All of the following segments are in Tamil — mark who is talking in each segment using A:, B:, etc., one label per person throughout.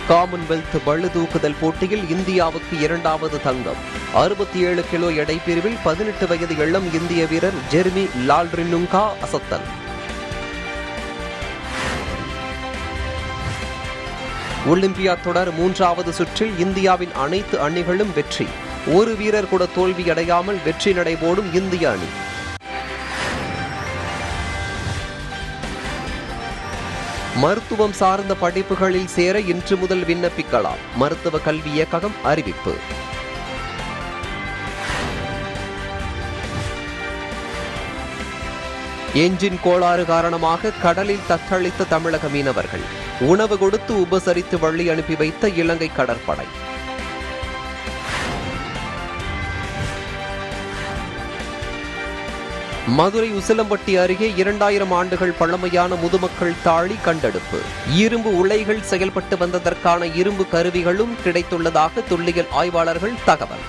A: காமன்வெல்த் பளுதூக்குதல் போட்டியில் இந்தியாவுக்கு 2வது தங்கம். 67 கிலோ எடை பிரிவில் 18 வயது இளம் இந்திய வீரர் ஜெர்மி லால்ரினுங்கா அசத்தல். ஒலிம்பியாட் தொடர் 3வது சுற்றில் இந்தியாவின் அனைத்து அணிகளும் வெற்றி. ஒரு வீரர் கூட தோல்வியடையாமல் வெற்றி நடைபோடும் இந்திய அணி. மருத்துவம் சார்ந்த படிப்புகளில் சேர இன்று முதல் விண்ணப்பிக்கலாம். மருத்துவ கல்வி இயக்ககம் அறிவிப்பு. என்ஜின் கோளாறு காரணமாக கடலில் தத்தளித்த தமிழக மீனவர்கள். உணவு கொடுத்து உபசரித்து வழி அனுப்பி வைத்த இலங்கை கடற்படை. மதுரை உசிலம்பட்டி அருகே 2000 ஆண்டுகள் பழமையான முதுமக்கள் தாழி கண்டெடுப்பு. இரும்பு உலைகள் செயல்பட்டு வந்ததற்கான இரும்பு கருவிகளும் கிடைத்துள்ளதாக தொல்லியல் ஆய்வாளர்கள் தகவல்.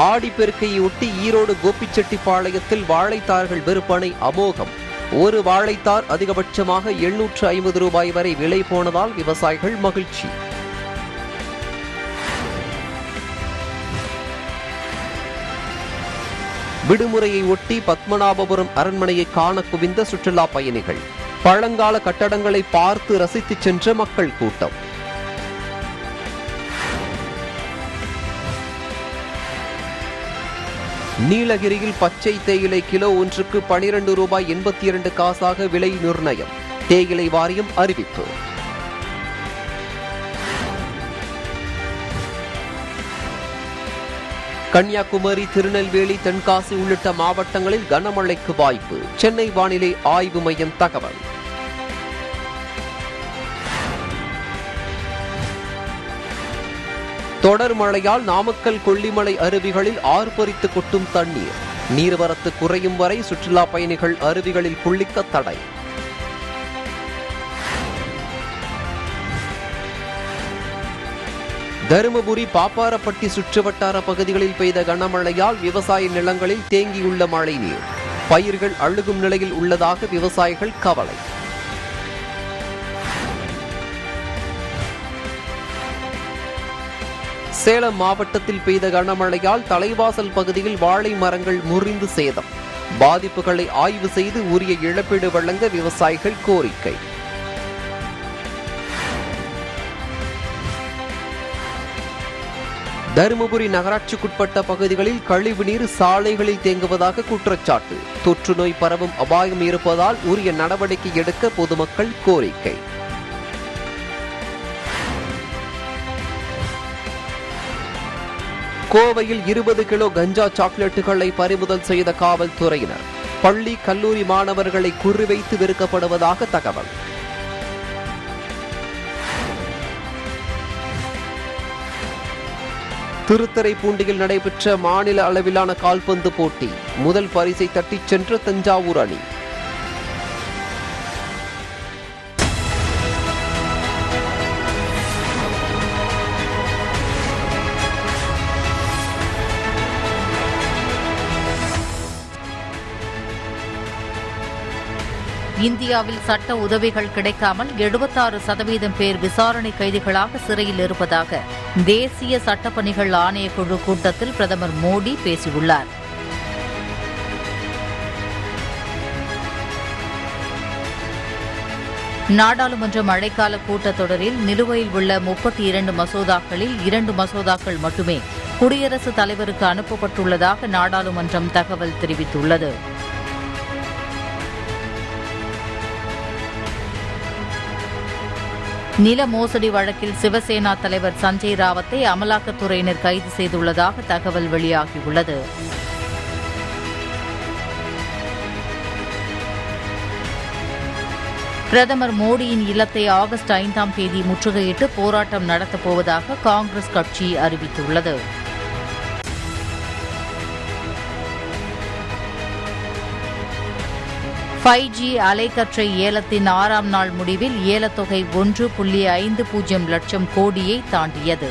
A: ஆடிப்பெருக்கையொட்டி ஈரோடு கோபிச்செட்டிப்பாளையத்தில் வாழைத்தார்கள் விற்பனை அமோகம். ஒரு வாழைத்தார் அதிகபட்சமாக 750 ரூபாய் வரை விலை போனதால் விவசாயிகள் மகிழ்ச்சி. விடுமுறையை ஒட்டி பத்மநாபபுரம் அரண்மனையை காண குவிந்த சுற்றுலா பயணிகள். பழங்கால கட்டடங்களை பார்த்து ரசித்து சென்ற மக்கள் கூட்டம். நீலகிரியில் பச்சை தேயிலை கிலோ ஒன்றுக்கு 12 ரூபாய் 82 காசாக விலை நிர்ணயம். தேயிலை வாரியம் அறிவிப்பு. கன்னியாகுமரி, திருநெல்வேலி, தென்காசி உள்ளிட்ட மாவட்டங்களில் கனமழைக்கு வாய்ப்பு. சென்னை வானிலை ஆய்வு மையம் தகவல். தொடர் மழையால் நாமக்கல், கொல்லிமலை அருவிகளில் ஆர்ப்பரித்து கொட்டும் தண்ணீர். நீர்வரத்து குறையும் வரை சுற்றுலா பயணிகள் அருவிகளில் குளிக்க தடை. தருமபுரி, பாப்பாரப்பட்டி சுற்றுவட்டார பகுதிகளில் பெய்த கனமழையால் விவசாய நிலங்களில் தேங்கியுள்ள மழைநீர். பயிர்கள் அழுகும் நிலையில் உள்ளதாக விவசாயிகள் கவலை. சேலம் மாவட்டத்தில் பெய்த கனமழையால் தலைவாசல் பகுதியில் வாழை மரங்கள் முறிந்து சேதம். பாதிப்புகளை ஆய்வு செய்து உரிய இழப்பீடு வழங்க விவசாயிகள் கோரிக்கை. தருமபுரி நகராட்சிக்குட்பட்ட பகுதிகளில் கழிவுநீர் சாலைகளில் தேங்குவதாக குற்றச்சாட்டு. தொற்று நோய் பரவும் அபாயம் இருப்பதால் உரிய நடவடிக்கை எடுக்க பொதுமக்கள் கோரிக்கை. கோவையில் 20 கிலோ கஞ்சா சாக்லேட்டுகளை பறிமுதல் செய்த காவல்துறையினர். பள்ளி, கல்லூரி மாணவர்களை குறிவைத்து விற்கப்படுவதாக தகவல். திருத்துறைப்பூண்டியில் நடைபெற்ற மாநில அளவிலான கால்பந்து போட்டி. முதல் பரிசை தட்டிச் சென்ற தஞ்சாவூர் அணி.
B: இந்தியாவில் சட்ட உதவிகள் கிடைக்காமல் 76% பேர் விசாரணை கைதிகளாக சிறையில் இருப்பதாக தேசிய சட்டப்பணிகள் ஆணையக்குழு கூட்டத்தில் பிரதமர் மோடி பேசியுள்ளார். நாடாளுமன்ற மழைக்கால கூட்டத்தொடரில் நிலுவையில் உள்ள 32 மசோதாக்களில் 2 மசோதாக்கள் மட்டுமே குடியரசுத் தலைவருக்கு அனுப்பப்பட்டுள்ளதாக நாடாளுமன்றம் தகவல் தெரிவித்துள்ளது. நில மோசடி வழக்கில் சிவசேனா தலைவர் சஞ்சய் ராவத்தை அமலாக்கத்துறையினர் கைது செய்துள்ளதாக தகவல் வெளியாகியுள்ளது. பிரதமர் மோடியின் இல்லத்தை ஆகஸ்ட் 5ஆம் தேதி முற்றுகையிட்டு போராட்டம் நடத்தப்போவதாக காங்கிரஸ் கட்சி அறிவித்துள்ளது. ஜி அலைக்கற்றை ஏலத்தின் 6ஆம் நாள் முடிவில் ஏலத்தொகை 1.50 லட்சம் கோடியை தாண்டியது.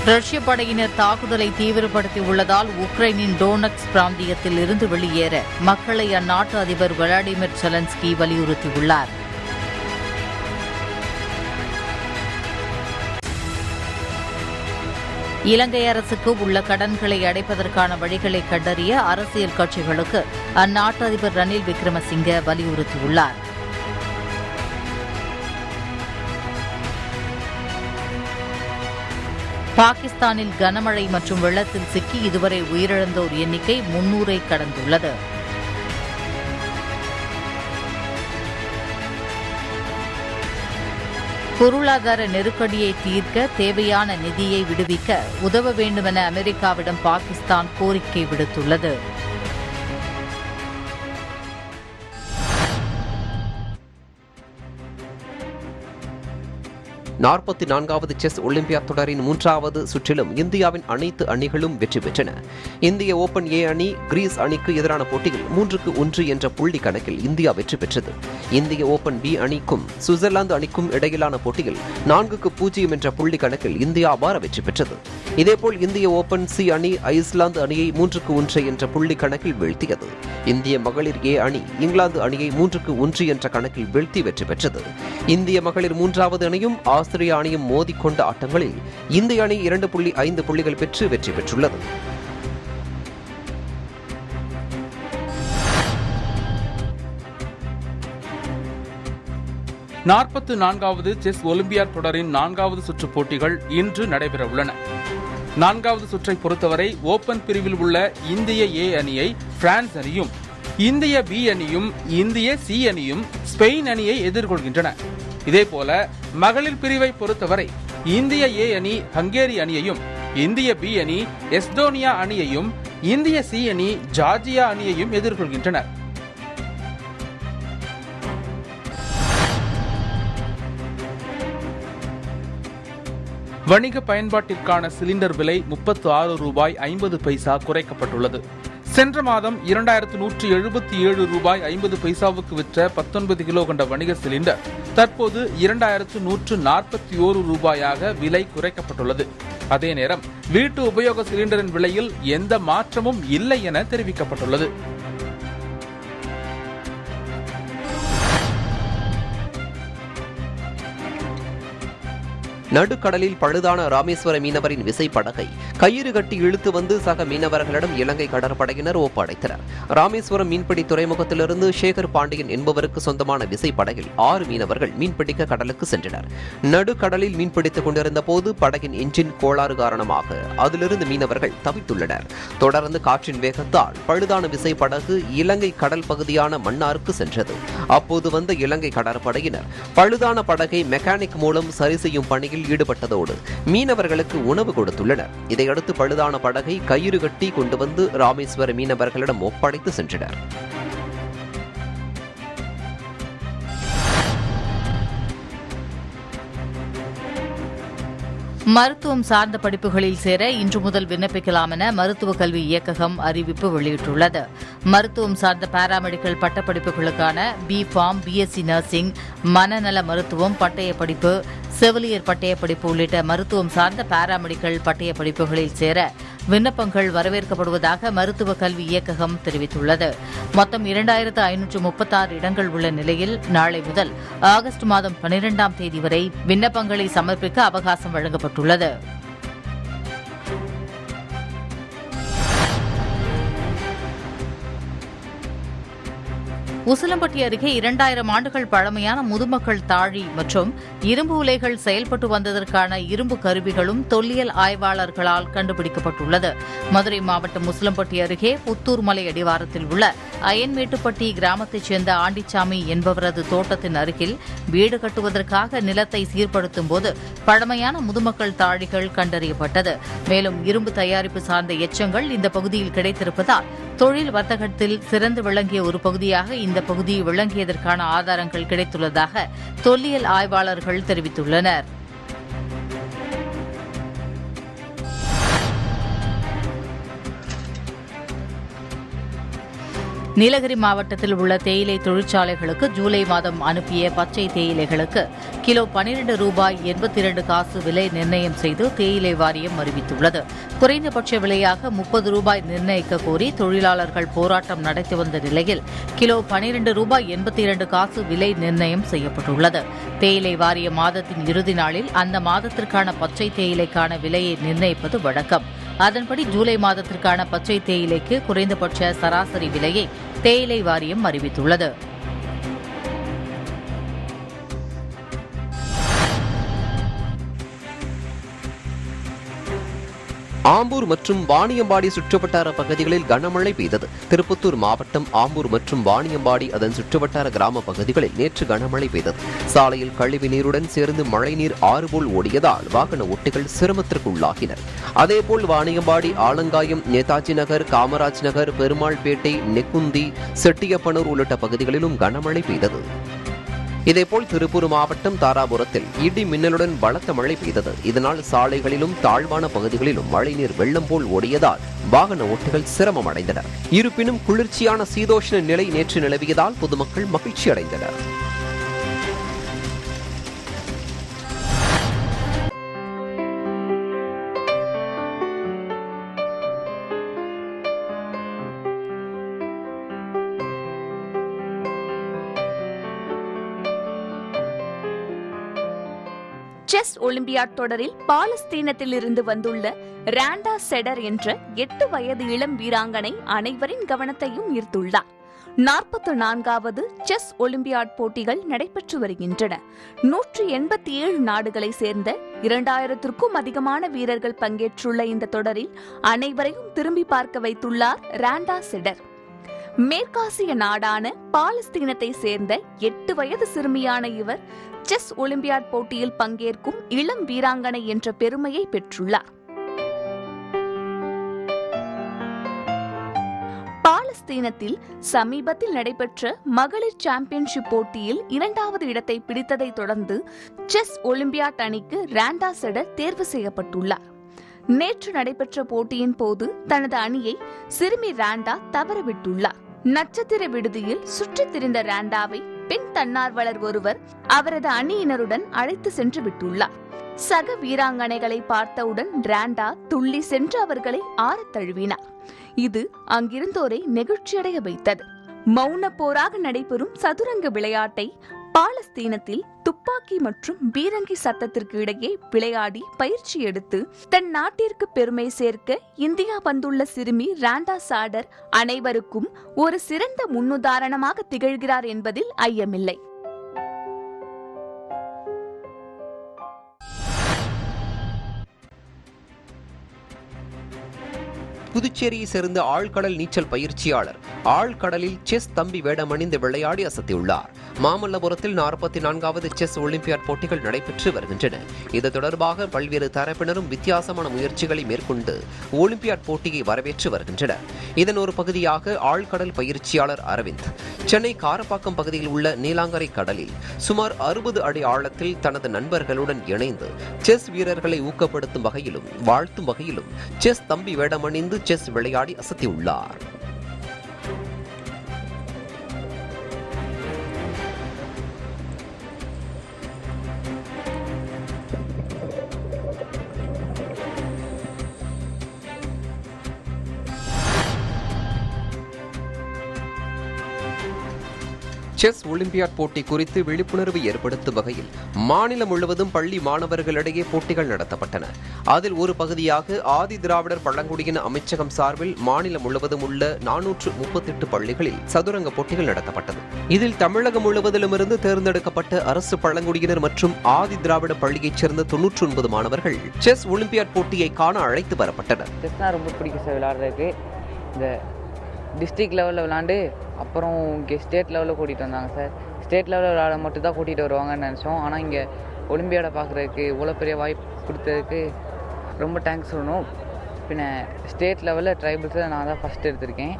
B: ரஷ்ய படையினர் தாக்குதலை தீவிரப்படுத்தியுள்ளதால் உக்ரைனின் டோனட்ஸ் பிராந்தியத்தில் இருந்து வெளியேற மக்களை அந்நாட்டு அதிபர் விளாடிமிர் செலன்ஸ்கி வலியுறுத்தியுள்ளார். இலங்கை அரசுக்கு உள்ள கடன்களை அடைப்பதற்கான வழிகளை கண்டறிய அரசியல் கட்சிகளுக்கு அந்நாட்டு அதிபர் ரணில் விக்ரமசிங்கே வலியுறுத்தியுள்ளார். பாகிஸ்தானில் கனமழை மற்றும் வெள்ளத்தில் சிக்கி இதுவரை உயிரிழந்தோர் எண்ணிக்கை 300-ஐ கடந்துள்ளது. பொருளாதார நெருக்கடியை தீர்க்க தேவையான நிதியை விடுவிக்க உதவ வேண்டுமென அமெரிக்காவிடம் பாகிஸ்தான் கோரிக்கை விடுத்துள்ளது.
A: நாற்பத்தி 4வது செஸ் ஒலிம்பியாட் தொடரின் 3வது சுற்றிலும் இந்தியாவின் அனைத்து அணிகளும் வெற்றி பெற்றன. இந்திய ஓபன் ஏ அணி கிரீஸ் அணிக்கு எதிரான போட்டியில் 3-1 என்ற புள்ளி கணக்கில் இந்தியா வெற்றி பெற்றது. இந்திய ஓபன் பி அணிக்கும் சுவிட்சர்லாந்து அணிக்கும் இடையிலான போட்டியில் 4-0 என்ற புள்ளி கணக்கில் இந்தியா அபார வெற்றி பெற்றது. இதேபோல் இந்திய ஓபன் சி அணி ஐஸ்லாந்து அணியை 3-1 என்ற புள்ளி கணக்கில் வீழ்த்தியது. இந்திய மகளிர் ஏ அணி இங்கிலாந்து அணியை 3-1 என்ற கணக்கில் வீழ்த்தி வெற்றி பெற்றது. இந்திய மகளிர் 3வது அணியும் ஆஸ்திரேலிய அணியும் மோதிக்கொண்ட ஆட்டங்களில் இந்திய அணி 2.5 புள்ளிகள் பெற்று வெற்றி பெற்றுள்ளது.
C: நாற்பத்து 4வது செஸ் ஒலிம்பியாட் தொடரின் 4வது சுற்று போட்டிகள் இன்று நடைபெறவுள்ளன. 4வது சுற்றை பொறுத்தவரை ஓபன் பிரிவில் உள்ள இந்திய ஏ அணியை பிரான்ஸ் அணியும், இந்திய பி அணியும் இந்திய சி அணியும் ஸ்பெயின் அணியை எதிர்கொள்கின்றன. இதேபோல மகளிர் பிரிவை பொறுத்தவரை இந்திய ஏ அணி ஹங்கேரி அணியையும், இந்திய பி அணி எஸ்டோனியா அணியையும், இந்திய சி அணி ஜார்ஜியா அணியையும் எதிர்கொள்கின்றனர். வணிக பயன்பாட்டிற்கான சிலிண்டர் விலை 36 ரூபாய் 50 பைசா குறைக்கப்பட்டுள்ளது. சென்ற மாதம் 2177 ரூபாய் 50 பைசாவுக்கு விற்ற 19 கிலோ கொண்ட வணிக சிலிண்டர் தற்போது 2141 ரூபாயாக விலை குறைக்கப்பட்டுள்ளது. அதே நேரம் வீட்டு உபயோக சிலிண்டரின் விலையில் எந்த மாற்றமும் இல்லை என தெரிவிக்கப்பட்டுள்ளது.
A: நடுக்கடலில் பழுதான ராமேஸ்வர மீனவரின் விசைப்படகை கயிறு கட்டி இழுத்து வந்து சக மீனவர்களிடம் இலங்கை கடற்படையினர் ஒப்படைத்தனர். ராமேஸ்வரம் மீன்பிடி துறைமுகத்திலிருந்து சேகர் பாண்டியன் என்பவருக்கு சொந்தமான விசைப்படகில் 6 மீனவர்கள் மீன்பிடிக்க கடலுக்கு சென்றனர். நடுக்கடலில் மீன்பிடித்துக் கொண்டிருந்த போது படகின் என்ஜின் கோளாறு காரணமாக அதிலிருந்து மீனவர்கள் தவித்துள்ளனர். தொடர்ந்து காற்றின் வேகத்தால் பழுதான விசைப்படகு இலங்கை கடல் பகுதியான மன்னாருக்கு சென்றது. அப்போது வந்த இலங்கை கடற்படையினர் பழுதான படகை மெக்கானிக் மூலம் சரி செய்யும் பணியில் ஈடுபட்டதோடு மீனவர்களுக்கு உணவு கொடுத்துள்ளனர். இதையடுத்து பழுதான படகை கயிறு கட்டி கொண்டு வந்து ராமேஸ்வர மீனவர்களிடம் ஒப்படைத்து சென்றனர்.
B: மருத்துவம் சார்ந்த படிப்புகளில் சேர இன்று முதல் விண்ணப்பிக்கலாம் என மருத்துவக் கல்வி இயக்ககம் அறிவிப்பு வெளியிட்டுள்ளது. மருத்துவம் சார்ந்த பாராமெடிக்கல் பட்டப்படிப்புகளுக்கான B.Pharm, BSc நர்சிங், மனநல மருத்துவம் பட்டய படிப்பு, செவிலியர் பட்டய படிப்பு உள்ளிட்ட மருத்துவம் சார்ந்த பாராமெடிக்கல் பட்டய படிப்புகளில் சேர விண்ணப்பங்கள் வரவேற்கப்படுவதாக மருத்துவ கல்வி இயக்ககம் தெரிவித்துள்ளது. மொத்தம் 2536 இடங்கள் உள்ள நிலையில் நாளை முதல் ஆகஸ்ட் மாதம் 12ஆம் தேதி வரை விண்ணப்பங்களை சமர்ப்பிக்க அவகாசம் வழங்கப்பட்டுள்ளது. உசிலம்பட்டி அருகே 2000 ஆண்டுகள் பழமையான முதுமக்கள் தாழி மற்றும் இரும்பு உலைகள் செயல்பட்டு வந்ததற்கான இரும்பு கருவிகளும் தொல்லியல் ஆய்வாளர்களால் கண்டுபிடிக்கப்பட்டுள்ளது. மதுரை மாவட்டம் உசிலம்பட்டி அருகே புத்தூர் மலை அடிவாரத்தில் உள்ள அயன்மேட்டுப்பட்டி கிராமத்தைச் சேர்ந்த ஆண்டிச்சாமி என்பவரது தோட்டத்தின் அருகில் வீடு கட்டுவதற்காக நிலத்தை சீர்படுத்தும் போது பழமையான முதுமக்கள் தாழிகள் கண்டறியப்பட்டது. மேலும் இரும்பு தயாரிப்பு சார்ந்த எச்சங்கள் இந்த பகுதியில் கிடைத்திருப்பதால் தொழில் வர்த்தகத்தில் சிறந்து விளங்கிய ஒரு பகுதியாக இந்த பகுதி விளங்கியதற்கான ஆதாரங்கள் கிடைத்துள்ளதாக தொல்லியல் ஆய்வாளர்கள் தெரிவித்துள்ளனர். நீலகிரி மாவட்டத்தில் உள்ள தேயிலை தொழிற்சாலைகளுக்கு ஜூலை மாதம் அனுப்பிய பச்சை தேயிலைகளுக்கு கிலோ 12 ரூபாய் 82 காசு விலை நிர்ணயம் செய்து தேயிலை வாரியம் அறிவித்துள்ளது. குறைந்தபட்ச விலையாக 30 ரூபாய் நிர்ணயிக்க கோரி தொழிலாளர்கள் போராட்டம் நடத்தி வந்த நிலையில் கிலோ 12 ரூபாய் 82 காசு விலை நிர்ணயம் செய்யப்பட்டுள்ளது. தேயிலை வாரிய மாதத்தின் இறுதி நாளில் அந்த மாதத்திற்கான பச்சை தேயிலைக்கான விலையை நிர்ணயிப்பது வழக்கம். அதன்படி ஜூலை மாதத்திற்கான பச்சை தேயிலைக்கு குறைந்தபட்ச சராசரி விலையை தேயிலை வாரியம் அறிவித்துள்ளது.
A: ஆம்பூர் மற்றும் வாணியம்பாடி சுற்றுவட்டார பகுதிகளில் கனமழை பெய்தது. திருப்பத்தூர் மாவட்டம் ஆம்பூர் மற்றும் வாணியம்பாடி அதன் சுற்றுவட்டார கிராம பகுதிகளில் நேற்று கனமழை பெய்தது. சாலையில் கழிவு நீருடன் சேர்ந்து மழைநீர் ஆறு போல் ஓடியதால் வாகன ஓட்டிகள் சிரமத்திற்கு உள்ளாகினர். அதேபோல் வாணியம்பாடி, ஆலங்காயம், நேதாஜி நகர், காமராஜ் நகர், பெருமாள்பேட்டை, நெக்குந்தி, செட்டியப்பனூர் உள்ளிட்ட பகுதிகளிலும் கனமழை பெய்தது. இதேபோல் திருப்பூர் மாவட்டம் தாராபுரத்தில் இடி மின்னலுடன் பலத்த மழை பெய்தது. இதனால் சாலைகளிலும் தாழ்வான பகுதிகளிலும் மழைநீர் வெள்ளம் போல் ஓடியதால் வாகன ஓட்டிகள் சிரமம் அடைந்தனர். இருப்பினும் குளிர்ச்சியான சீதோஷ்ண நிலை நேற்று நிலவியதால் பொதுமக்கள் மகிழ்ச்சி அடைந்தனர்.
D: செஸ் ஒலிம்பியாட் தொடரில் பாலஸ்தீனத்தில் இருந்து வந்துள்ள ராண்டா செடர் என்ற 8 வயது இளம் வீராங்கனை அனைவரின் கவனத்தையும் ஈர்த்துள்ளார். 44வது செஸ் ஒலிம்பியாட் போட்டிகள் நடைபெற்று வருகின்றன. 187 நாடுகளை சேர்ந்த 2000க்கும் அதிகமான வீரர்கள் பங்கேற்றுள்ள இந்த தொடரில் அனைவரையும் திரும்பி பார்க்க வைத்துள்ளார் ராண்டா செடர். மேற்காசிய நாடான பாலஸ்தீனத்தை சேர்ந்த 8 வயது சிறுமியான இவர் செஸ் ஒலிம்பியாட் போட்டியில் பங்கேற்கும் இளம் வீராங்கனை என்ற பெருமையை பெற்றுள்ளார். பாலஸ்தீனத்தில் சமீபத்தில் நடைபெற்ற மகளிர் சாம்பியன்ஷிப் போட்டியில் 2வது இடத்தை பிடித்ததை தொடர்ந்து செஸ் ஒலிம்பியாட் அணிக்கு ராண்டா செடர் தேர்வு செய்யப்பட்டுள்ளார். நேற்று நடைபெற்ற போட்டியின் போது தனது அணியை சிறுமி ராண்டா தவறவிட்டுள்ளார். நட்சத்திர விடுதியில் சுற்றித் திரிந்த ராண்டாவை பெண் தன்னார்வலர் ஒருவர் அவரது அணியினருடன் அழைத்து சென்று விட்டுள்ளார். சக வீராங்கனைகளை பார்த்தவுடன் ராண்டா துள்ளி சென்று அவர்களை ஆறத் தழுவினார். இது அங்கிருந்தோரை நெகிழ்ச்சியடைய வைத்தது. மௌன போராக நடைபெறும் சதுரங்க விளையாட்டை பாலஸ்தீனத்தில் துப்பாக்கி மற்றும் பீரங்கி சத்தத்திற்கு இடையே விளையாடி பயிற்சி எடுத்து தன் நாட்டிற்கு பெருமை சேர்க்க இந்தியா வந்துள்ள சிறுமி ராண்டா சாடர் அனைவருக்கும் ஒரு சிறந்த முன்னுதாரணமாக திகழ்கிறார் என்பதில் ஐயமில்லை.
A: புதுச்சேரியை சேர்ந்த ஆழ்கடல் நீச்சல் பயிற்சியாளர் ஆழ்கடலில் செஸ் தம்பி வேடமணிந்து விளையாடி அசத்தியுள்ளார். மாமல்லபுரத்தில் 44வது செஸ் ஒலிம்பியாட் போட்டிகள் நடைபெற்று வருகின்றன. இது தொடர்பாக பல்வேறு தரப்பினரும் வித்தியாசமான முயற்சிகளை மேற்கொண்டு ஒலிம்பியாட் போட்டியை வரவேற்று வருகின்றனர். இதன் ஒரு பகுதியாக ஆழ்கடல் பயிற்சியாளர் அரவிந்த் சென்னை காரப்பாக்கம் பகுதியில் உள்ள நீலாங்கரை கடலில் சுமார் 60 அடி ஆழத்தில் தனது நண்பர்களுடன் இணைந்து செஸ் வீரர்களை ஊக்கப்படுத்தும் வகையிலும் வாழ்த்தும் வகையிலும் செஸ் தம்பி வேடமணிந்து செஸ் விளையாடி அசத்தியுள்ளார். செஸ் ஒலிம்பியாட் போட்டி குறித்து விழிப்புணர்வு ஏற்படுத்தும் வகையில் மாநிலம் முழுவதும் பள்ளி மாணவர்களிடையே போட்டிகள் நடத்தப்பட்டன. அதில் ஒரு பகுதியாக ஆதி திராவிடர் பழங்குடியின அமைச்சகம் சார்பில் மாநிலம் முழுவதும் உள்ள 438 பள்ளிகளில் சதுரங்க போட்டிகள் நடத்தப்பட்டது. இதில் தமிழகம் முழுவதிலுமிருந்து தேர்ந்தெடுக்கப்பட்ட அரசு பழங்குடியினர் மற்றும் ஆதி திராவிட பள்ளியைச் சேர்ந்த 99 மாணவர்கள் செஸ் ஒலிம்பியாட் போட்டியை காண அழைத்து வரப்பட்டனர்.
E: ரொம்ப பிடிக்கும் சார் விளையாடுறதுக்கு. இந்த டிஸ்ட்ரிக்ட் லெவலில் விளாண்டு அப்புறம் இங்கே ஸ்டேட் லெவலில் கூட்டிகிட்டு வந்தாங்க சார். ஸ்டேட் லெவலில் விளாட மட்டும் தான் கூட்டிகிட்டு வருவாங்கன்னு நினச்சோம். ஆனால் இங்கே ஒலிம்பியாடை பார்க்குறதுக்கு இவ்வளோ பெரிய வாய்ப்பு கொடுத்ததுக்கு ரொம்ப தேங்க்ஸ் சொல்லணும். பின்ன ஸ்டேட் லெவலில் ட்ரைபிள்ஸில் நான் தான் ஃபஸ்ட் எடுத்திருக்கேன்.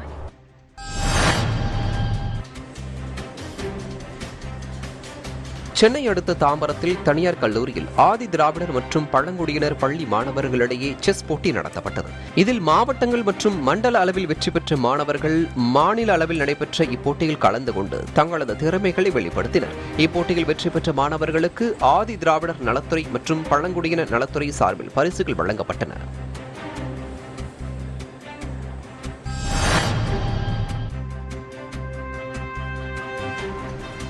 A: சென்னை அடுத்த தாம்பரத்தில் தனியார் கல்லூரியில் ஆதி திராவிடர் மற்றும் பழங்குடியினர் பள்ளி மாணவர்களிடையே செஸ் போட்டி நடத்தப்பட்டது. இதில் மாவட்டங்கள் மற்றும் மண்டல அளவில் வெற்றி பெற்ற மாணவர்கள் மாநில அளவில் நடைபெற்ற இப்போட்டியில் கலந்து கொண்டு தங்களது திறமைகளை வெளிப்படுத்தினர். இப்போட்டியில் வெற்றி பெற்ற மாணவர்களுக்கு ஆதி திராவிடர் நலத்துறை மற்றும் பழங்குடியினர் நலத்துறை சார்பில் பரிசுகள் வழங்கப்பட்டன.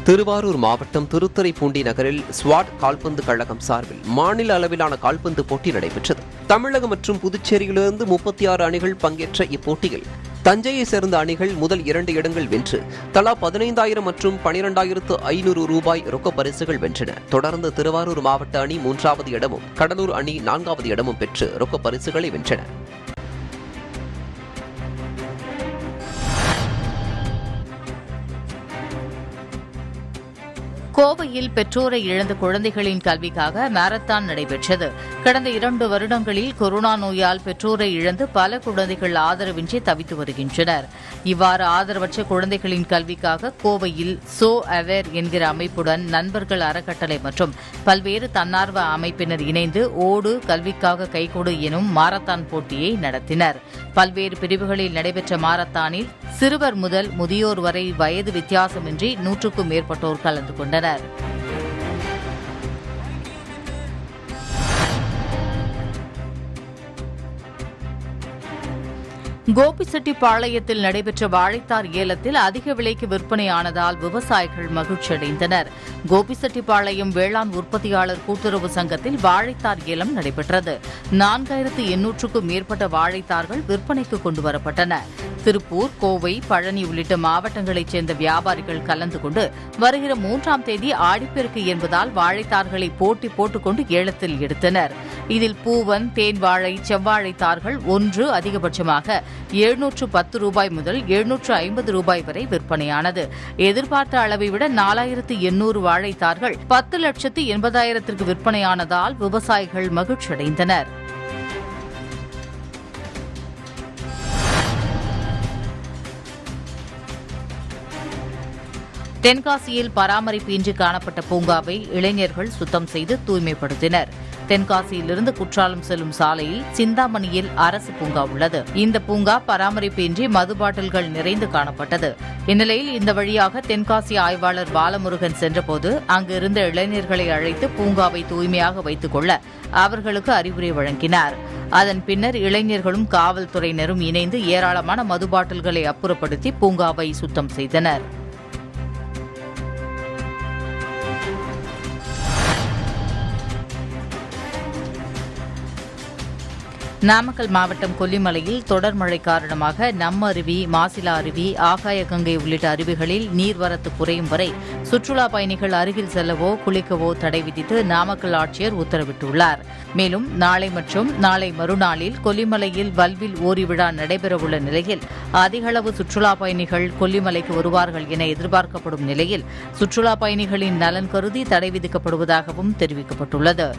A: திருவாரூர் மாவட்டம் திருத்துறைப்பூண்டி நகரில் ஸ்வாட் கால்பந்து கழகம் சார்பில் மாநில அளவிலான கால்பந்து போட்டி நடைபெற்றது. தமிழகம் மற்றும் புதுச்சேரியிலிருந்து 36 அணிகள் பங்கேற்ற இப்போட்டியில் தஞ்சையை சேர்ந்த அணிகள் முதல் 2 இடங்கள் வென்று தலா 15,000 மற்றும் 12,500 ரூபாய் ரொக்க பரிசுகள் வென்றன. தொடர்ந்து திருவாரூர் மாவட்ட அணி 3வது இடமும் கடலூர் அணி 4வது இடமும் பெற்று ரொக்க பரிசுகளை வென்றன.
B: கோவையில் பெற்றோரை இழந்த குழந்தைகளின் கல்விக்காக மாரத்தான் நடைபெற்றது. கடந்த 2 வருடங்களில் கொரோனா நோயால் பெற்றோரை இழந்து பல குழந்தைகள் ஆதரவின்றி தவித்து வருகின்றனர். இவ்வாறு ஆதரவற்ற குழந்தைகளின் கல்விக்காக கோவையில் சோ அவேர் என்கிற அமைப்புடன் நண்பர்கள் அறக்கட்டளை மற்றும் பல்வேறு தன்னார்வ அமைப்பினர் இணைந்து ஓடு கல்விக்காக கைகொடு எனும் மாரத்தான் போட்டியை நடத்தினர். பல்வேறு பிரிவுகளில் நடைபெற்ற மாரத்தானில் சிறுவர் முதல் முதியோர் வரை வயது வித்தியாசமின்றி 100க்கும் மேற்பட்டோர் கலந்து கொண்டனர். கோபிச்செட்டிப்பாளையத்தில் நடைபெற்ற வாழைத்தார் ஏலத்தில் அதிக விலைக்கு விற்பனையானதால் விவசாயிகள் மகிழ்ச்சியடைந்தனர். கோபிச்செட்டிப்பாளையம் வேளாண் உற்பத்தியாளர் கூட்டுறவு சங்கத்தில் வாழைத்தார் ஏலம் நடைபெற்றது. 4,800க்கும் மேற்பட்ட வாழைத்தார்கள் விற்பனைக்கு கொண்டுவரப்பட்டன. திருப்பூர், கோவை, பழனி உள்ளிட்ட மாவட்டங்களைச் சேர்ந்த வியாபாரிகள் கலந்து கொண்டு வருகிற 3ஆம் தேதி ஆடிப்பெருக்கு என்பதால் வாழைத்தார்களை போட்டி போட்டுக்கொண்டு ஏலத்தில் எடுத்தனர். இதில் பூவன், தேன் வாழை, செவ்வாழைத்தார்கள் ஒன்று அதிகபட்சமாக 710 ரூபாய் முதல் 750 ரூபாய் வரை விற்பனையானது. எதிர்பார்த்த அளவை விட 4,800 வாழைத்தார்கள் 10,80,000க்கு விற்பனையானதால் விவசாயிகள் மகிழ்ச்சியடைந்தனர். தென்காசியில் பராமரிப்பின்றி காணப்பட்ட பூங்காவை இளைஞர்கள் சுத்தம் செய்து தூய்மைப்படுத்தினர். தென்காசியிலிருந்து குற்றாலம் செல்லும் சாலையில் சிந்தாமணியில் அரசு பூங்கா உள்ளது. இந்த பூங்கா பராமரிப்பின்றி மது பாட்டில்கள் நிறைந்து காணப்பட்டது. இந்நிலையில் இந்த வழியாக தென்காசி ஆய்வாளர் பாலமுருகன் சென்றபோது அங்கு இருந்த இளைஞர்களை அழைத்து பூங்காவை தூய்மையாக வைத்துக் கொள்ள அவர்களுக்கு அறிவுரை வழங்கினார். அதன் பின்னர் இளைஞர்களும் காவல்துறையினரும் இணைந்து ஏராளமான மது பாட்டில்களை அப்புறப்படுத்தி பூங்காவை சுத்தம் செய்தனர். நாமக்கல் மாவட்டம் கொல்லிமலையில் தொடர் மழை காரணமாக நம்ம அருவி, மாசிலா அருவி, ஆகாயகங்கை உள்ளிட்ட அருவிகளில் நீர்வரத்து குறையும் வரை சுற்றுலா பயணிகள் அருகில் செல்லவோ குளிக்கவோ தடை விதித்து நாமக்கல் ஆட்சியர் உத்தரவிட்டுள்ளார். மேலும் நாளை மற்றும் நாளை மறுநாளில் கொல்லிமலையில் வல்வில் ஓரி விழா நடைபெறவுள்ள நிலையில் அதிகளவு சுற்றுலா பயணிகள் கொல்லிமலைக்கு வருவார்கள் என எதிர்பார்க்கப்படும் நிலையில் சுற்றுலா பயணிகளின் நலன் கருதி தடை விதிக்கப்படுவதாகவும் தெரிவிக்கப்பட்டுள்ளது.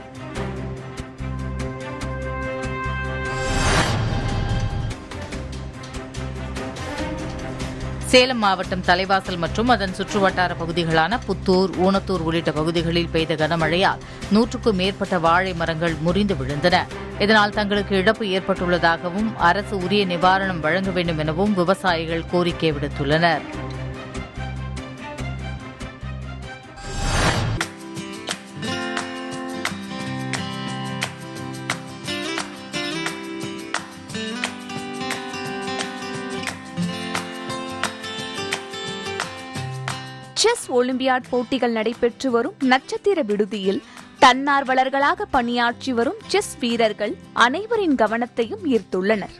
B: சேலம் மாவட்டம் தலைவாசல் மற்றும் அதன் சுற்றுவட்டார பகுதிகளான புத்தூர், ஊனத்தூர் உள்ளிட்ட பகுதிகளில் பெய்த கனமழையால் 100க்கும் மேற்பட்ட வாழை மரங்கள் முறிந்து விழுந்தன. இதனால் தங்களுக்கு இழப்பு ஏற்பட்டுள்ளதாகவும் அரசு உரிய நிவாரணம் வழங்க வேண்டும் எனவும் விவசாயிகள் கோரிக்கை விடுத்துள்ளனர்.
D: செஸ் ஒலிம்பியாட் போட்டிகள் நடைபெற்று வரும் நட்சத்திர விடுதியில் தன்னார்வலர்களாக பணியாற்றி வரும் செஸ் வீரர்கள் அனைவரின் கவனத்தையும் ஈர்த்துள்ளனர்.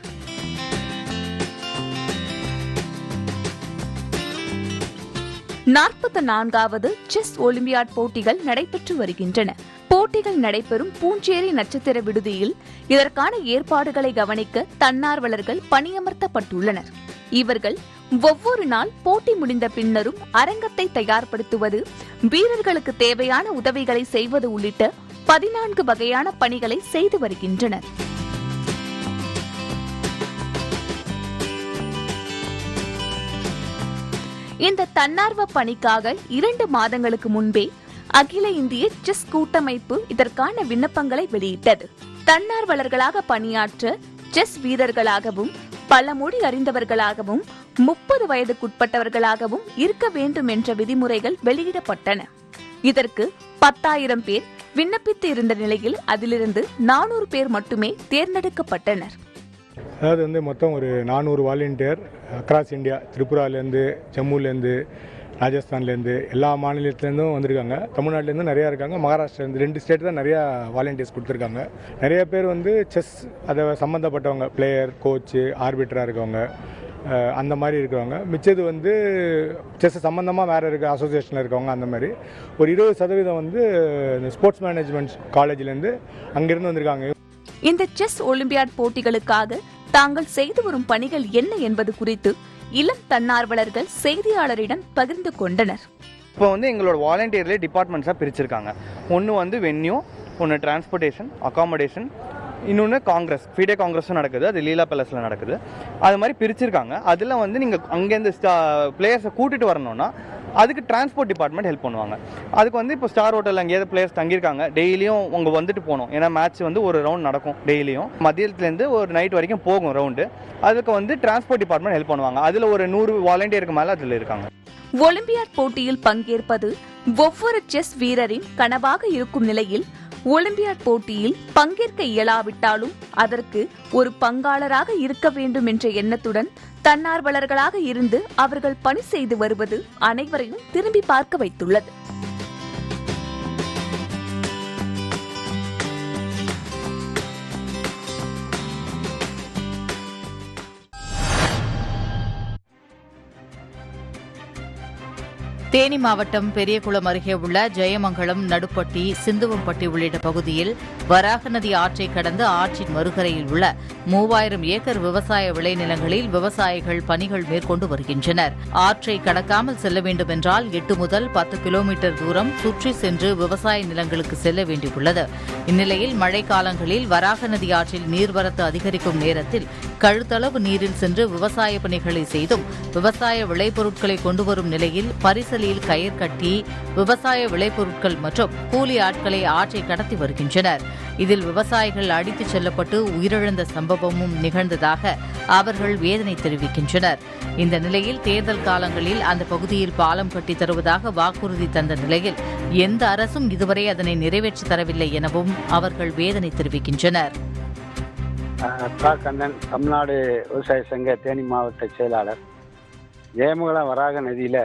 D: நான்காவது செஸ் ஒலிம்பியாட் போட்டிகள் நடைபெற்று வருகின்றன. போட்டிகள் நடைபெறும் பூஞ்சேரி நட்சத்திர விடுதியில் இதற்கான ஏற்பாடுகளை கவனிக்க தன்னார்வலர்கள் பணியமர்த்தப்பட்டுள்ளனர். இவர்கள் ஒவ்வொரு நாள் போட்டி முடிந்த பின்னரும் அரங்கத்தை தயார்படுத்துவது, வீரர்களுக்கு தேவையான உதவிகளை செய்வது உள்ளிட்ட 14 வகையான பணிகளை செய்து வருகின்றனர். இந்த தன்னார்வ பணிக்காக 2 மாதங்களுக்கு முன்பே அகில இந்திய செஸ் கூட்டமைப்பு இதற்கான விண்ணப்பங்களை வெளியிட்டது. தன்னார்வலர்களாக பணியாற்ற செஸ் வீரர்களாகவும் பல மொழி அறிந்தவர்களாகவும் 30 வயதுக்குட்பட்டவர்களாகவும் இருக்க வேண்டும் என்ற விதிமுறைகள் வெளியிடப்பட்டன. இதற்கு 10,000 பேர் விண்ணப்பித்து இருந்த நிலையில் அதிலிருந்து 400 பேர் மட்டுமே தேர்ந்தெடுக்கப்பட்டனர்.
F: அதாவது மொத்தம் ஒரு 400 வாலண்டியர் அக்ராஸ் இந்தியா, திரிபுராலேருந்து, ஜம்முலேருந்து, ராஜஸ்தான்லேருந்து, எல்லா மாநிலத்திலேருந்தும் வந்திருக்காங்க. தமிழ்நாட்டிலேருந்து நிறையா இருக்காங்க. மகாராஷ்டிராலேருந்து 2 ஸ்டேட் தான் நிறையா வாலண்டியர்ஸ் கொடுத்துருக்காங்க. நிறைய பேர் செஸ் அதை சம்மந்தப்பட்டவங்க, பிளேயர், கோச்சு, ஆர்பிட்டராக இருக்கவங்க, அந்த மாதிரி இருக்கிறவங்க. மிச்சது செஸ் சம்மந்தமாக வேறு இருக்க அசோசியேஷனில் இருக்கவங்க. அந்த மாதிரி ஒரு 20% ஸ்போர்ட்ஸ் மேனேஜ்மெண்ட் காலேஜ்லேருந்து அங்கேருந்து வந்திருக்காங்க.
D: இந்த செஸ் ஒலிம்பியாட் போட்டிகளுக்காக தாங்கள் செய்து வரும் பணிகள் என்ன என்பது குறித்து இளம் தன்னார்வலர்கள் செய்தியாளரிடம் பகிர்ந்து கொண்டனர்.
G: இப்போ எங்களோட வாலண்டியர்லேயே டிபார்ட்மெண்ட்ஸாக பிரிச்சிருக்காங்க. ஒன்று வென்யூ, ஒன்று டிரான்ஸ்போர்ட்டேஷன், அகாமடேஷன், இன்னொன்று காங்கிரஸ், ஃப்ரீடே காங்கிரஸும் நடக்குது, அது லீலா பேலஸில் நடக்குது. அது மாதிரி பிரிச்சிருக்காங்க. அதில் நீங்கள் அங்கேருந்து பிளேயர்ஸை கூட்டிகிட்டு வரணும்னா அதுக்கு டிரான்ஸ்போர்ட் டிபார்ட்மெண்ட் ஹெல்ப் பண்ணுவாங்க. அதுக்கு இப்போ ஸ்டார் ஹோட்டலில் அங்கேயாவது பிளேயர்ஸ் தங்கியிருக்காங்க, டெய்லியும் அவங்க வந்துட்டு போகணும். ஏன்னா மேட்ச் ஒரு ரவுண்ட் நடக்கும் டெய்லியும், மதியத்துலேருந்து ஒரு நைட் வரைக்கும் போகும் ரவுண்டு. அதுக்கு டிரான்ஸ்போர்ட் டிபார்ட்மெண்ட் ஹெல்ப் பண்ணுவாங்க. அதில் ஒரு 100 வாலண்டியருக்கு மேலே அதில் இருக்காங்க.
D: ஒலிம்பியாட் போட்டியில் பங்கேற்பது ஒவ்வொரு செஸ் வீரரின் கனவாக இருக்கும் நிலையில் ஒலிம்பியாட் போட்டியில் பங்கேற்க இயலாவிட்டாலும் அதற்கு ஒரு பங்காளராக இருக்க வேண்டும் என்ற எண்ணத்துடன் தன்னார்வலர்களாக இருந்து அவர்கள் பணி செய்து வருவது அனைவரையும் திரும்பி பார்க்க வைத்துள்ளது.
B: தேனி மாவட்டம் பெரியகுளம் அருகே உள்ள ஜெயமங்கலம், நடுப்பட்டி, சிந்துவம்பட்டி உள்ளிட்ட பகுதியில் வராக நதி ஆற்றை கடந்து ஆற்றின் மறுகரையில் உள்ள 3000 ஏக்கர் விவசாய விளைநிலங்களில் விவசாயிகள் பணிகள் மேற்கொண்டு வருகின்றனர். ஆற்றை கடக்காமல் செல்ல வேண்டும் என்றால் 8 முதல் 10 கிலோமீட்டர் தூரம் சுற்றி சென்று விவசாய நிலங்களுக்கு செல்ல வேண்டியுள்ளது. இந்நிலையில் மழைக்காலங்களில் வராக நதி ஆற்றில் நீர்வரத்து அதிகரிக்கும் நேரத்தில் கழுத்தளவு நீரில் சென்று விவசாய பணிகளை செய்தும் விவசாய விளைபொருட்களை கொண்டுவரும் நிலையில் பரிசலில் கயிறு கட்டி விவசாய விளைபொருட்கள் மற்றும் கூலி ஆட்களை ஆற்றை கடத்தி வருகின்றனர். இதில் விவசாயிகள் அடித்துச் செல்லப்பட்டு உயிரிழந்த சம்பவமும் நிகழ்ந்ததாக அவர்கள் வேதனை தெரிவிக்கின்றனர். இந்த நிலையில் தேர்தல் காலங்களில் அந்த பகுதியில் பாலம் கட்டித் தருவதாக வாக்குறுதி தந்த நிலையில் எந்த அரசும் இதுவரை அதனை நிறைவேற்றித் தரவில்லை எனவும் அவர்கள் வேதனை தெரிவிக்கின்றனர்.
H: கண்ணன், தமிழ்நாடு விவசாய சங்க தேனி மாவட்ட செயலாளர். ஜெயமங்கலம் வராக நதியில்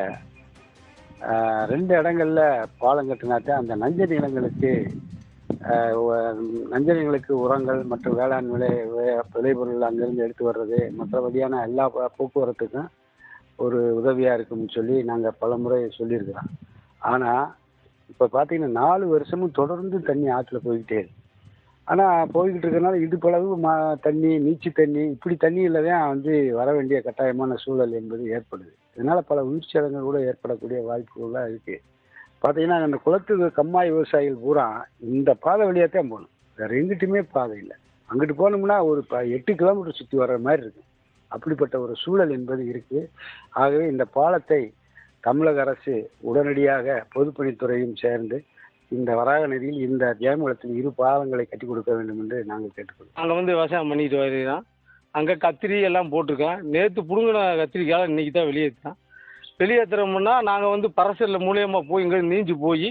H: 2 இடங்கள்ல பாலம் கட்டினாக்க அந்த நஞ்சை நிலங்களுக்கு உரங்கள் மற்றும் வேளாண் விளைபொருள் அங்கிருந்து எடுத்து வர்றது, மற்றபடியான எல்லா போக்குவரத்துக்கும் ஒரு உதவியாக இருக்கும்னு சொல்லி நாங்கள் பல முறை சொல்லியிருக்கிறோம். ஆனால் இப்போ பார்த்தீங்கன்னா 4 வருஷமும் தொடர்ந்து தண்ணி ஆற்றுல போய்கிட்டே இருக்கு. ஆனால் போய்கிட்டு இருக்கிறனால இடுப்பளவு தண்ணி, நீச்சு தண்ணி, இப்படி தண்ணியில் தான் வர வேண்டிய கட்டாயமான சூழல் என்பது ஏற்படுது. இதனால் பல உயிர் சேதங்கள் கூட ஏற்படக்கூடிய வாய்ப்புகள்லாம் இருக்குது. பார்த்தீங்கன்னா அந்த குளத்துக்கு கம்மாய் விவசாயிகள் பூரா இந்த பாதை வழியாக தான் போகணும், வேறு எங்கிட்டுமே பாதை இல்லை. அங்கிட்டு போனோம்னா ஒரு 8 கிலோமீட்டர் சுற்றி வர்ற மாதிரி இருக்கு. அப்படிப்பட்ட ஒரு சூழல் என்பது இருக்குது. ஆகவே இந்த பாலத்தை தமிழக அரசு உடனடியாக பொதுப்பணித்துறையும் சேர்ந்து இந்த வராக நதியில் இந்த ஜெயமங்கலத்தில் 2 பாலங்களை கட்டி கொடுக்க வேண்டும் என்று நாங்கள் கேட்டுக்கொள்வோம்.
I: நாங்கள் விவசாயம் பண்ணிட்டு வருகிறோம். அங்கே கத்திரி எல்லாம் போட்டிருக்கோம். நேற்று பிடுங்கின கத்திரிக்காய் இன்னைக்கு தான் வெளியேற்றோம். வெளியேற்றுறோம்னா நாங்கள் பரசலில் மூலியமாக போய் இங்கேருந்து நீஞ்சி போய்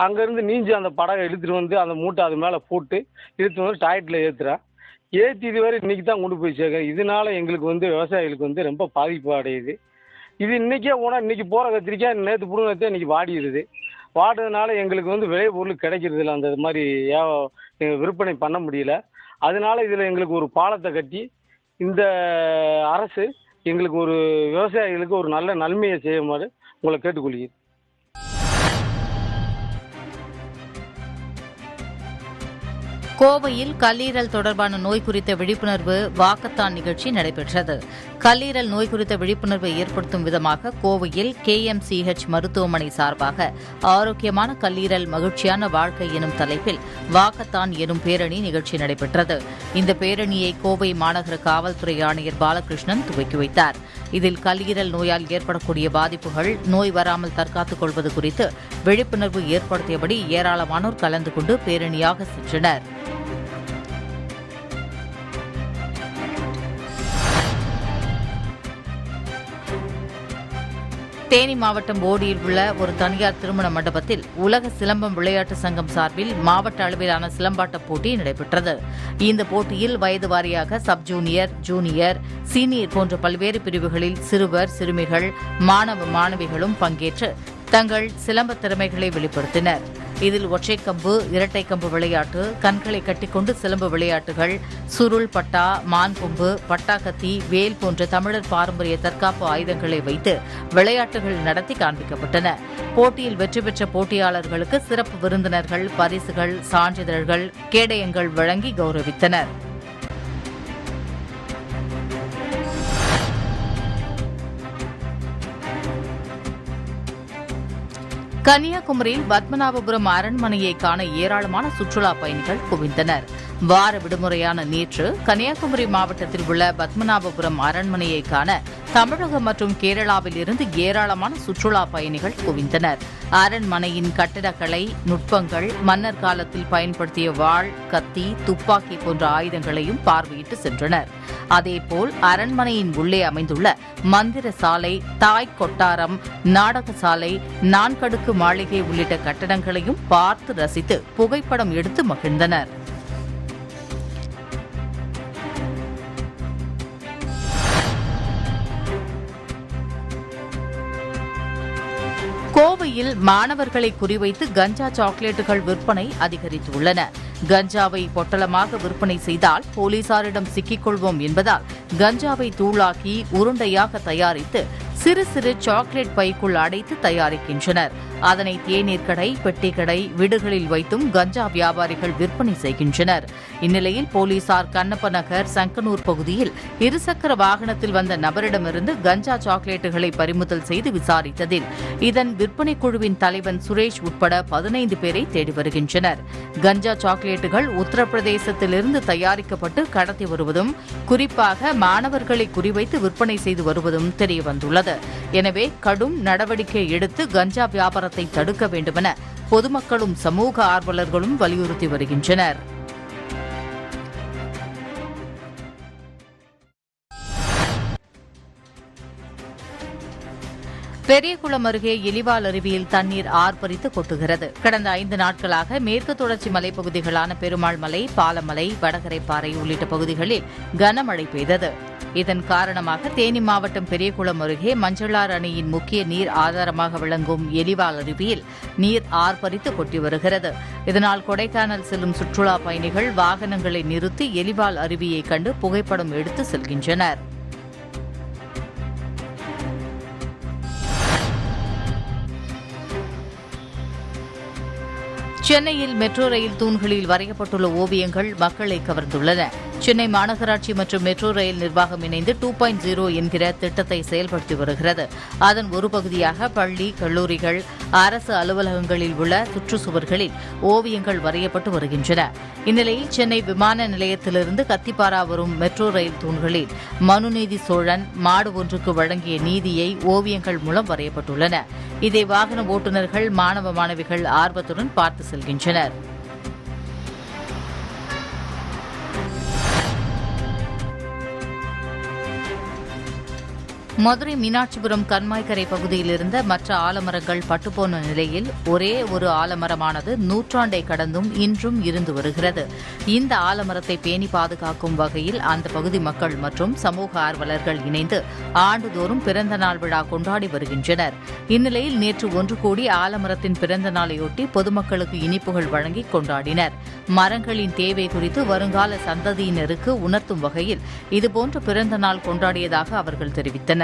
I: அங்கேருந்து நீஞ்சி அந்த படகை இழுத்துட்டு அந்த மூட்டை அது மேலே போட்டு இழுத்து டாய்லெட்டில் ஏற்றுறோம். ஏற்றி இதுவரை இன்னைக்கு தான் கொண்டு போய் சேர்க்கிறோம். இதனால எங்களுக்கு விவசாயிகளுக்கு ரொம்ப பாதிப்பு அடையுது. இது இன்னைக்கே போனால் இன்னைக்கு போகிற கத்திரிக்காய் நேற்று பிடுங்கினதே இன்னைக்கு வாடிடுது. வாடுறதுனால எங்களுக்கு விளைபொருள் கிடைக்கிறது இல்லை, அந்த மாதிரி விற்பனை பண்ண முடியல. அதனால இதில் எங்களுக்கு ஒரு பாலத்தை கட்டி இந்த அரசு எங்களுக்கு ஒரு விவசாயிகளுக்கு ஒரு நல்ல நன்மையை செய்யுமாறு உங்களை கேட்டுக்கொள்கிறேன்.
B: கோவையில் கல்லீரல் தொடர்பான நோய் குறித்த விழிப்புணர்வு வாக்கத்தான் நிகழ்ச்சி நடைபெற்றது. கல்லீரல் நோய் குறித்த விழிப்புணர்வை ஏற்படுத்தும் விதமாக கோவையில் KMCH மருத்துவமனை சார்பாக ஆரோக்கியமான கல்லீரல் மகிழ்ச்சியான வாழ்க்கை எனும் தலைப்பில் வாக்கத்தான் எனும் பேரணி நிகழ்ச்சி நடைபெற்றது. இந்த பேரணியை கோவை மாநகர காவல்துறை ஆணையர் பாலகிருஷ்ணன் துவக்கி வைத்தார். இதில் கல்லீரல் நோயால் ஏற்படக்கூடிய பாதிப்புகள், நோய் வராமல் தற்காத்துக் கொள்வது குறித்து விழிப்புணர்வு ஏற்படுத்தியபடி ஏராளமானோர் கலந்து கொண்டு பேரணியாக சென்றனர். தேனி மாவட்டம் போடியில் உள்ள ஒரு தனியார் திருமண மண்டபத்தில் உலக சிலம்பம் விளையாட்டு சங்கம் சார்பில் மாவட்ட அளவிலான சிலம்பாட்ட போட்டி நடைபெற்றது. இந்த போட்டியில் வயது வாரியாக சப் ஜூனியர், ஜூனியர், சீனியர் போன்ற பல்வேறு பிரிவுகளில் சிறுவர், சிறுமிகள், மாணவ மாணவிகளும் பங்கேற்று தங்கள் சிலம்ப திறமைகளை வெளிப்படுத்தினர். இதில் ஒற்றைக்கம்பு, இரட்டைக்கம்பு விளையாட்டு, கண்களை கட்டிக்கொண்டு சிலம்பு விளையாட்டுகள், சுருள் பட்டா, மான் கொம்பு, பட்டாக்கத்தி, வேல் போன்ற தமிழர் பாரம்பரிய தற்காப்பு ஆயுதங்களை வைத்து விளையாட்டுகள் நடத்தி காண்பிக்கப்பட்டன. போட்டியில் வெற்றி பெற்ற போட்டியாளர்களுக்கு சிறப்பு விருந்தினர்கள் பரிசுகள், சான்றிதழ்கள், கேடயங்கள் வழங்கி கௌரவித்தனர். கன்னியாகுமரியில் பத்மநாபபுரம் அரண்மனையை காண ஏராளமான சுற்றுலா பயணிகள் குவிந்தனர். வார விடுமுறையான நேற்று கன்னியாகுமரி மாவட்டத்தில் உள்ள பத்மநாபபுரம் அரண்மனையை காண தமிழகம் மற்றும் கேரளாவில் இருந்து ஏராளமான சுற்றுலா பயணிகள் குவிந்தனர். அரண்மனையின் கட்டிடக்கலை, நுட்பங்கள், மன்னர் காலத்தில் பயன்படுத்திய வாள், கத்தி, துப்பாக்கி போன்ற ஆயுதங்களையும் பார்வையிட்டு சென்றனர். அதேபோல் அரண்மனையின் உள்ளே அமைந்துள்ள மந்திர சாலை, தாய் கொட்டாரம், நாடக சாலை, நான்கடுக்கு மாளிகை உள்ளிட்ட கட்டடங்களையும் பார்த்து ரசித்து புகைப்படம் எடுத்து மகிழ்ந்தனர். கோவையில் மாணவர்களை குறிவைத்து கஞ்சா சாக்லேட்டுகள் விற்பனை அதிகரித்துள்ளன. கஞ்சாவை பொட்டலமாக விற்பனை செய்தால் போலீசாரிடம் சிக்கிக்கொள்வோம் என்பதால் கஞ்சாவை தூளாக்கி உருண்டையாக தயாரித்து சிறு சிறு சாக்லேட் பைக்குள் அடைத்து தயாரிக்கின்றனர். அதனை தேநீர் கடை, பெட்டி கடை, வீடுகளில் வைத்தும் கஞ்சா வியாபாரிகள் விற்பனை செய்கின்றனர். இந்நிலையில் போலீசார் கண்ணப்ப நகர், சங்கனூர் பகுதியில் இருசக்கர வாகனத்தில் வந்த நபரிடமிருந்து கஞ்சா சாக்லேட்டுகளை பறிமுதல் செய்து விசாரித்ததில் இதன் விற்பனை குழுவின் தலைவன் சுரேஷ் உட்பட 15 பேரை தேடி வருகின்றனர். கஞ்சா சாக்லேட்டுகள் உத்தரப்பிரதேசத்திலிருந்து தயாரிக்கப்பட்டு கடத்தி வருவதும், குறிப்பாக மாணவர்களை குறிவைத்து விற்பனை செய்து வருவதும் தெரியவந்துள்ளது. எனவே கடும் நடவடிக்கை எடுத்து கஞ்சா வியாபாரத்தை தடுக்க வேண்டுமென பொதுமக்களும் சமூக ஆர்வலர்களும் வலியுறுத்தி வருகின்றனர். பெரியகுளம் அருகே எலிவால் அருவியில் தண்ணீர் ஆர்ப்பரித்து கொட்டுகிறது. கடந்த 5 நாட்களாக மேற்கு தொடர்ச்சி மலைப்பகுதிகளான பெருமாள் மலை, பாலமலை, வடகரைப்பாறை உள்ளிட்ட பகுதிகளில் கனமழை பெய்தது. இதன் காரணமாக தேனி மாவட்டம் பெரியகுளம் அருகே மஞ்சளாறு அணையின் முக்கிய நீர் ஆதாரமாக விளங்கும் எலிவால் அருவியில் நீர் ஆர்ப்பரித்து கொட்டி வருகிறது. இதனால் கொடைக்கானல் செல்லும் சுற்றுலா பயணிகள் வாகனங்களை நிறுத்தி எலிவால் அருவியை கண்டு புகைப்படம் எடுத்து செல்கின்றனர். சென்னையில் மெட்ரோ ரயில் தூண்களில் வரையப்பட்டுள்ள ஓவியங்கள் மக்களை கவர்ந்துள்ளன. சென்னை மாநகராட்சி மற்றும் மெட்ரோ ரயில் நிர்வாகம் இணைந்து 2.0 என்கிற திட்டத்தை செயல்படுத்தி வருகிறது. அதன் ஒரு பகுதியாக பள்ளி, கல்லூரிகள், அரசு அலுவலகங்களில் உள்ள சுற்றுச்சுவர்களில் ஓவியங்கள் வரையப்பட்டு வருகின்றன. இந்நிலையில் சென்னை விமான நிலையத்திலிருந்து கத்திப்பாரா வரும் மெட்ரோ ரயில் தூண்களில் மனுநீதி சோழன் மாடு ஒன்றுக்கு வழங்கிய நீதியை ஓவியங்கள் மூலம் வரையப்பட்டுள்ளன. இதை வாகன ஓட்டுநர்கள், மாணவ மாணவிகள் ஆர்வத்துடன் பார்த்து செல்கின்றனர். மதுரை மீனாட்சிபுரம் கண்மாய்க்கரை பகுதியில் இருந்த மற்ற ஆலமரங்கள் பட்டுப்போன நிலையில் ஒரே ஒரு ஆலமரமானது நூற்றாண்டை கடந்தும் இன்றும் இருந்து வருகிறது. இந்த ஆலமரத்தை பேணி பாதுகாக்கும் வகையில் அந்த பகுதி மக்கள் மற்றும் சமூக ஆர்வலர்கள் இணைந்து ஆண்டுதோறும் பிறந்த நாள் விழா கொண்டாடி வருகின்றனர். இந்நிலையில் நேற்று ஒன்று கூடி ஆலமரத்தின் பிறந்த நாளையொட்டி பொதுமக்களுக்கு இனிப்புகள் வழங்கி கொண்டாடினர். மரங்களின் தேவை குறித்து வருங்கால சந்ததியினருக்கு உணர்த்தும் வகையில் இதுபோன்ற பிறந்த நாள் கொண்டாடியதாக அவர்கள் தெரிவித்தனர்.